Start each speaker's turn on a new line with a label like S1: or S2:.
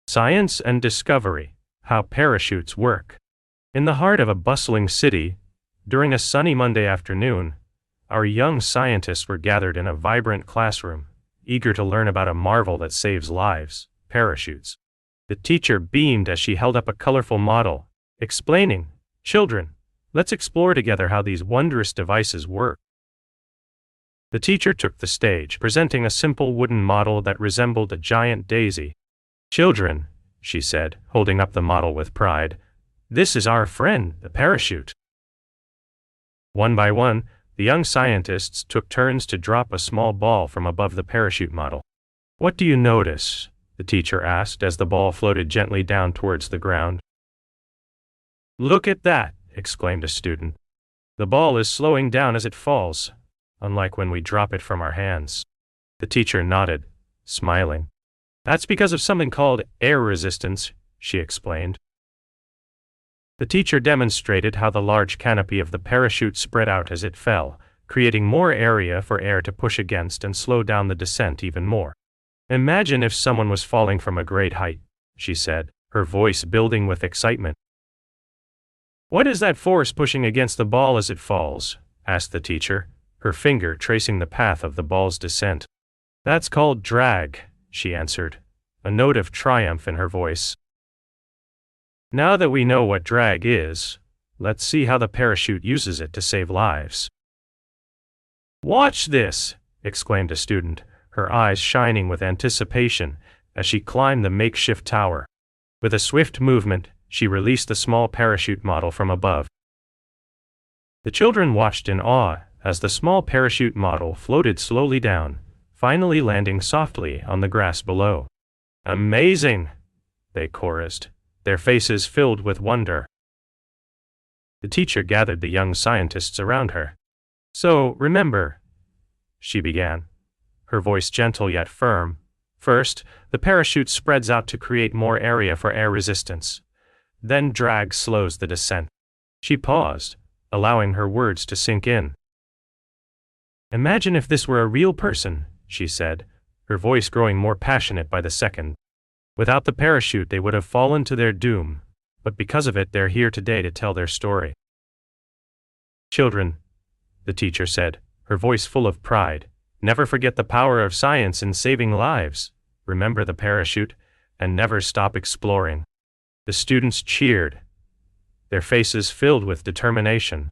S1: Science and Discovery: How Parachutes Work. In the heart of a bustling city, during a sunny Monday afternoon, our young scientists were gathered in a vibrant classroom, eager to learn about a marvel that saves lives: parachutes. The teacher beamed as she held up a colorful model, explaining, "Children, let's explore together how these wondrous devices work." The teacher took the stage, presenting a simple wooden model that resembled a giant daisy. "Children," she said, holding up the model with pride, "this is our friend, the parachute." One by one, the young scientists took turns to drop a small ball from above the parachute model. "What do you notice?" the teacher asked as the ball floated gently down towards the ground. "Look at that!" exclaimed a student. "The ball is slowing down as it falls, unlike when we drop it from our hands." The teacher nodded, smiling. "That's because of something called air resistance," she explained. The teacher demonstrated how the large canopy of the parachute spread out as it fell, creating more area for air to push against and slow down the descent even more. "Imagine if someone was falling from a great height," she said, her voice building with excitement. "What is that force pushing against the ball as it falls?" asked the teacher, her finger tracing the path of the ball's descent. "That's called drag," she answered, a note of triumph in her voice. "Now that we know what drag is, let's see how the parachute uses it to save lives." "Watch this!" exclaimed a student, her eyes shining with anticipation as she climbed the makeshift tower. With a swift movement, she released the small parachute model from above. The children watched in awe as the small parachute model floated slowly down, finally landing softly on the grass below. "Amazing!" they chorused, their faces filled with wonder. The teacher gathered the young scientists around her. "So, remember," she began, her voice gentle yet firm. "First, the parachute spreads out to create more area for air resistance. Then drag slows the descent." She paused, allowing her words to sink in. "Imagine if this were a real person," she said, her voice growing more passionate by the second. "Without the parachute they would have fallen to their doom, but because of it they're here today to tell their story." "Children," the teacher said, her voice full of pride, "never forget the power of science in saving lives. Remember the parachute, and never stop exploring." The students cheered, their faces filled with determination.